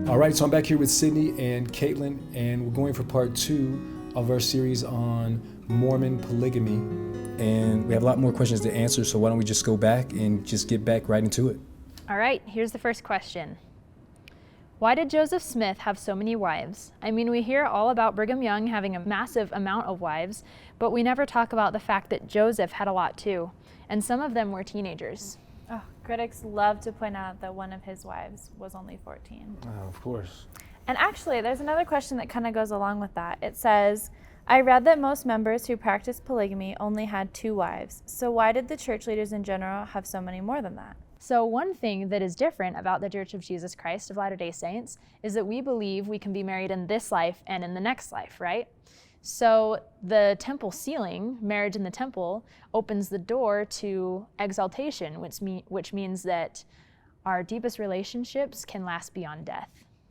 All right, so I'm back here with Sydney and Caitlin, and we're going for part 2 of our series on Mormon polygamy. And we have a lot more questions to answer, so why don't we just go back and just get back right into it. All right, here's the first question. Why did Joseph Smith have so many wives? I mean, we hear all about Brigham Young having a massive amount of wives, but we never talk about the fact that Joseph had a lot too, and some of them were teenagers. Oh, critics love to point out that one of his wives was only 14. Oh, of course. And actually, there's another question that kind of goes along with that. It says, I read that most members who practiced polygamy only had 2 wives. So why did the church leaders in general have so many more than that? So one thing that is different about the Church of Jesus Christ of Latter-day Saints is that we believe we can be married in this life and in the next life, right? So the temple sealing, marriage in the temple, opens the door to exaltation, which means that our deepest relationships can last beyond death.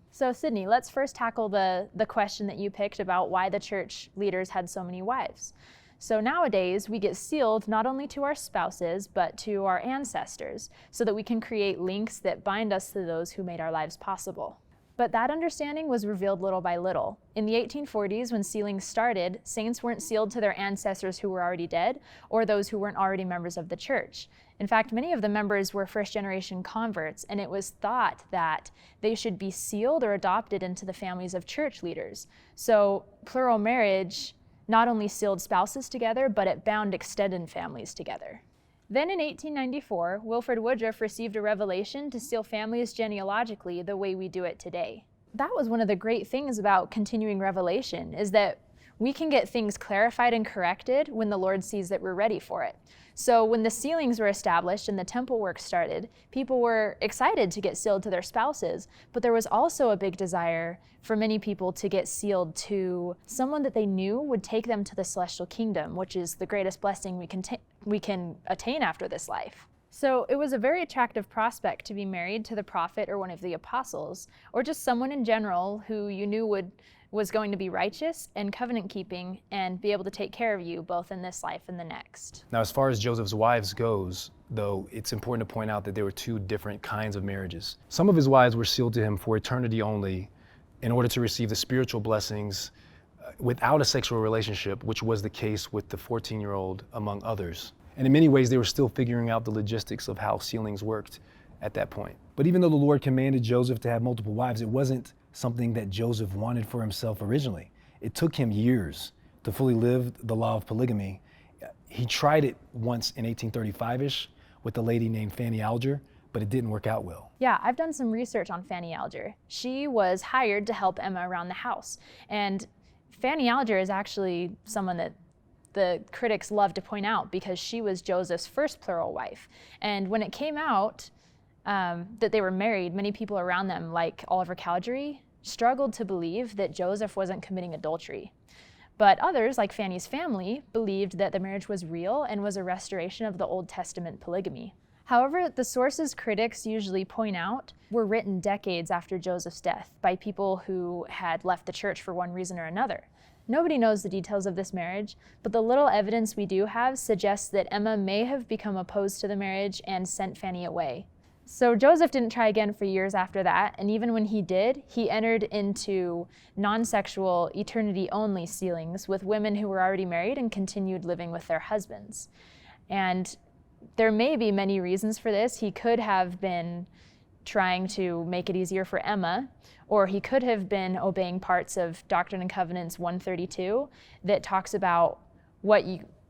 So Sydney, let's first tackle the question that you picked about why the church leaders had so many wives. So nowadays, we get sealed not only to our spouses, but to our ancestors, so that we can create links that bind us to those who made our lives possible. But that understanding was revealed little by little. In the 1840s, when sealing started, saints weren't sealed to their ancestors who were already dead, or those who weren't already members of the church. In fact, many of the members were first-generation converts, and it was thought that they should be sealed or adopted into the families of church leaders. So plural marriage not only sealed spouses together, but it bound extended families together. Then in 1894, Wilford Woodruff received a revelation to seal families genealogically the way we do it today. That was one of the great things about continuing revelation, is that we can get things clarified and corrected when the Lord sees that we're ready for it. So when the sealings were established and the temple work started, people were excited to get sealed to their spouses, but there was also a big desire for many people to get sealed to someone that they knew would take them to the celestial kingdom, which is the greatest blessing we can attain after this life. So it was a very attractive prospect to be married to the prophet or one of the apostles, or just someone in general who you knew was going to be righteous and covenant-keeping and be able to take care of you both in this life and the next. Now, as far as Joseph's wives goes, though, it's important to point out that there were 2 different kinds of marriages. Some of his wives were sealed to him for eternity only in order to receive the spiritual blessings without a sexual relationship, which was the case with the 14-year-old, among others. And in many ways, they were still figuring out the logistics of how sealings worked at that point. But even though the Lord commanded Joseph to have multiple wives, it wasn't something that Joseph wanted for himself originally. It took him years to fully live the law of polygamy. He tried it once in 1835-ish with a lady named Fanny Alger, but it didn't work out well. Yeah, I've done some research on Fanny Alger. She was hired to help Emma around the house. And Fanny Alger is actually someone that the critics love to point out because she was Joseph's first plural wife. And when it came out that they were married, many people around them, like Oliver Cowdery, struggled to believe that Joseph wasn't committing adultery. But others, like Fanny's family, believed that the marriage was real and was a restoration of the Old Testament polygamy. However, the sources critics usually point out were written decades after Joseph's death by people who had left the church for one reason or another. Nobody knows the details of this marriage, but the little evidence we do have suggests that Emma may have become opposed to the marriage and sent Fanny away. So Joseph didn't try again for years after that, and even when he did, he entered into non-sexual, eternity-only sealings with women who were already married and continued living with their husbands. And there may be many reasons for this. He could have been trying to make it easier for Emma, or he could have been obeying parts of Doctrine and Covenants 132 that talks about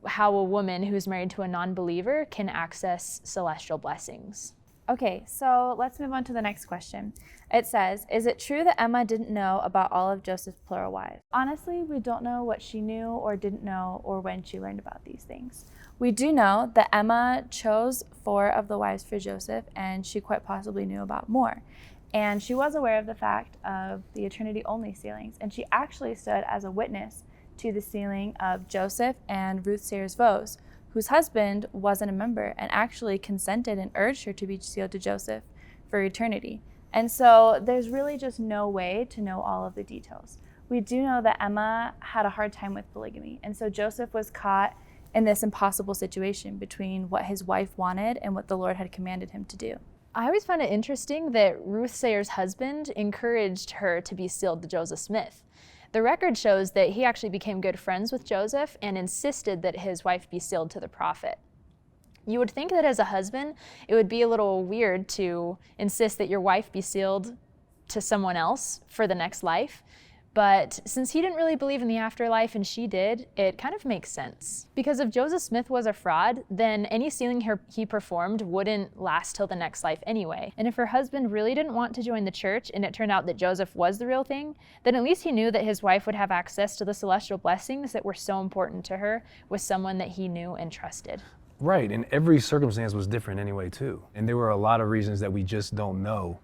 how a woman who's married to a non-believer can access celestial blessings. Okay, so let's move on to the next question. It says, is it true that Emma didn't know about all of Joseph's plural wives? Honestly, we don't know what she knew or didn't know or when she learned about these things. We do know that Emma chose 4 of the wives for Joseph, and she quite possibly knew about more. And she was aware of the fact of the eternity-only sealings, and she actually stood as a witness to the sealing of Joseph and Ruth Sayers Vose, whose husband wasn't a member and actually consented and urged her to be sealed to Joseph for eternity. And so there's really just no way to know all of the details. We do know that Emma had a hard time with polygamy, and so Joseph was caught in this impossible situation between what his wife wanted and what the Lord had commanded him to do. I always found it interesting that Ruth Sayer's husband encouraged her to be sealed to Joseph Smith. The record shows that he actually became good friends with Joseph and insisted that his wife be sealed to the prophet. You would think that as a husband, it would be a little weird to insist that your wife be sealed to someone else for the next life. But since he didn't really believe in the afterlife and she did, it kind of makes sense. Because if Joseph Smith was a fraud, then any sealing he performed wouldn't last till the next life anyway. And if her husband really didn't want to join the church and it turned out that Joseph was the real thing, then at least he knew that his wife would have access to the celestial blessings that were so important to her with someone that he knew and trusted. Right, and every circumstance was different anyway too. And there were a lot of reasons that we just don't know.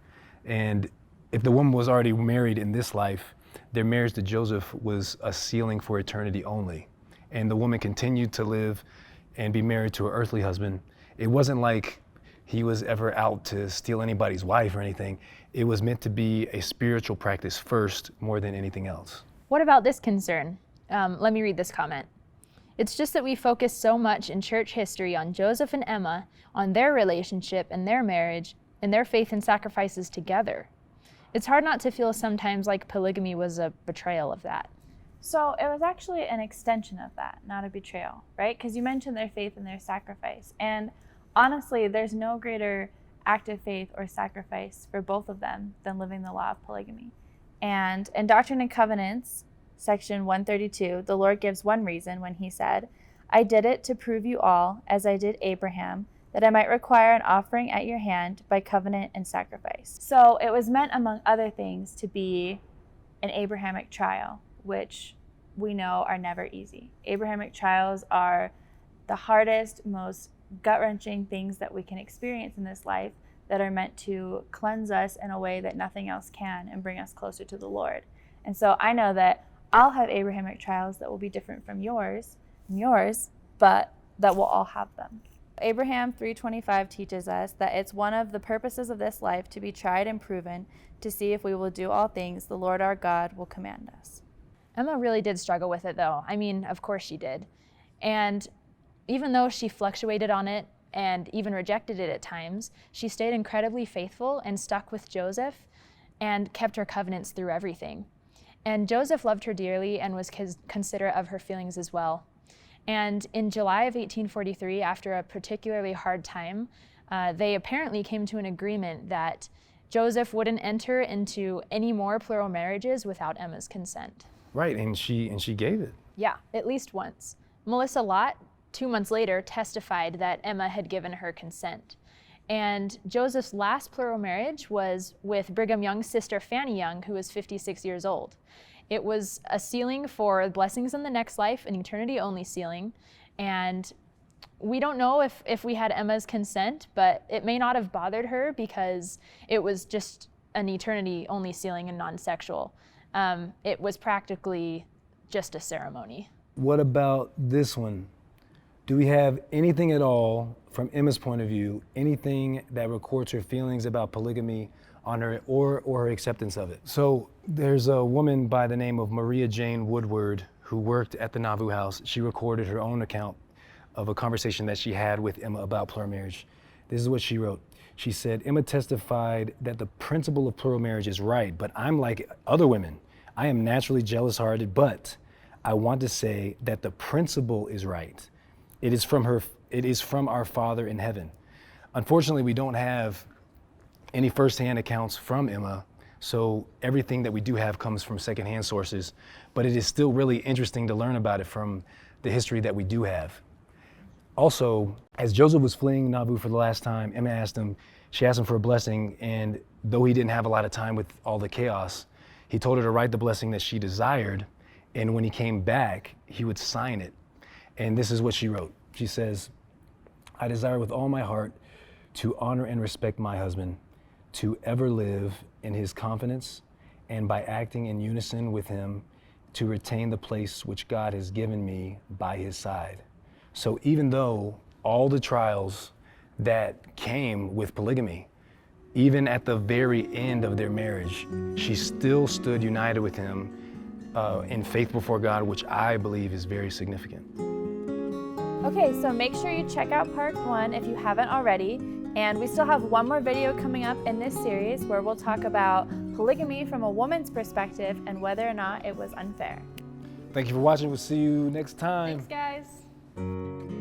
And if the woman was already married in this life, their marriage to Joseph was a sealing for eternity only. And the woman continued to live and be married to her earthly husband. It wasn't like he was ever out to steal anybody's wife or anything. It was meant to be a spiritual practice first, more than anything else. What about this concern? Let me read this comment. It's just that we focus so much in church history on Joseph and Emma, on their relationship and their marriage, and their faith and sacrifices together. It's hard not to feel sometimes like polygamy was a betrayal of that. So it was actually an extension of that, not a betrayal, right? Because you mentioned their faith and their sacrifice. And honestly, there's no greater act of faith or sacrifice for both of them than living the law of polygamy. And in Doctrine and Covenants, section 132, the Lord gives one reason when he said, I did it to prove you all, as I did Abraham, that I might require an offering at your hand by covenant and sacrifice. So it was meant, among other things, to be an Abrahamic trial, which we know are never easy. Abrahamic trials are the hardest, most gut-wrenching things that we can experience in this life that are meant to cleanse us in a way that nothing else can and bring us closer to the Lord. And so I know that I'll have Abrahamic trials that will be different from yours, but that we'll all have them. Abraham 3:25 teaches us that it's one of the purposes of this life to be tried and proven to see if we will do all things the Lord our God will command us. Emma really did struggle with it though. I mean, of course she did. And even though she fluctuated on it and even rejected it at times, she stayed incredibly faithful and stuck with Joseph and kept her covenants through everything. And Joseph loved her dearly and was considerate of her feelings as well. And in July of 1843, after a particularly hard time, they apparently came to an agreement that Joseph wouldn't enter into any more plural marriages without Emma's consent. Right, and she gave it. Yeah, at least once. Melissa Lott, 2 months later, testified that Emma had given her consent. And Joseph's last plural marriage was with Brigham Young's sister Fanny Young, who was 56 years old. It was a sealing for blessings in the next life, an eternity-only sealing. And we don't know if we had Emma's consent, but it may not have bothered her because it was just an eternity-only sealing and non-sexual. It was practically just a ceremony. What about this one? Do we have anything at all from Emma's point of view, anything that records her feelings about polygamy on her or her acceptance of it? So there's a woman by the name of Maria Jane Woodward who worked at the Nauvoo house. She recorded her own account of a conversation that she had with Emma about plural marriage. This is what she wrote. She said, Emma testified that the principle of plural marriage is right, but I'm like other women. I am naturally jealous-hearted, but I want to say that the principle is right. It is from our Father in heaven. Unfortunately, we don't have any firsthand accounts from Emma, so everything that we do have comes from secondhand sources, but it is still really interesting to learn about it from the history that we do have. Also, as Joseph was fleeing Nauvoo for the last time, Emma asked him for a blessing, and though he didn't have a lot of time with all the chaos, he told her to write the blessing that she desired, and when he came back, he would sign it. And this is what she wrote. She says, I desire with all my heart to honor and respect my husband, to ever live in his confidence, and by acting in unison with him, to retain the place which God has given me by his side. So even though all the trials that came with polygamy, even at the very end of their marriage, she still stood united with him in faith before God, which I believe is very significant. Okay, so make sure you check out part 1 if you haven't already. And we still have one more video coming up in this series where we'll talk about polygamy from a woman's perspective and whether or not it was unfair. Thank you for watching. We'll see you next time. Thanks, guys.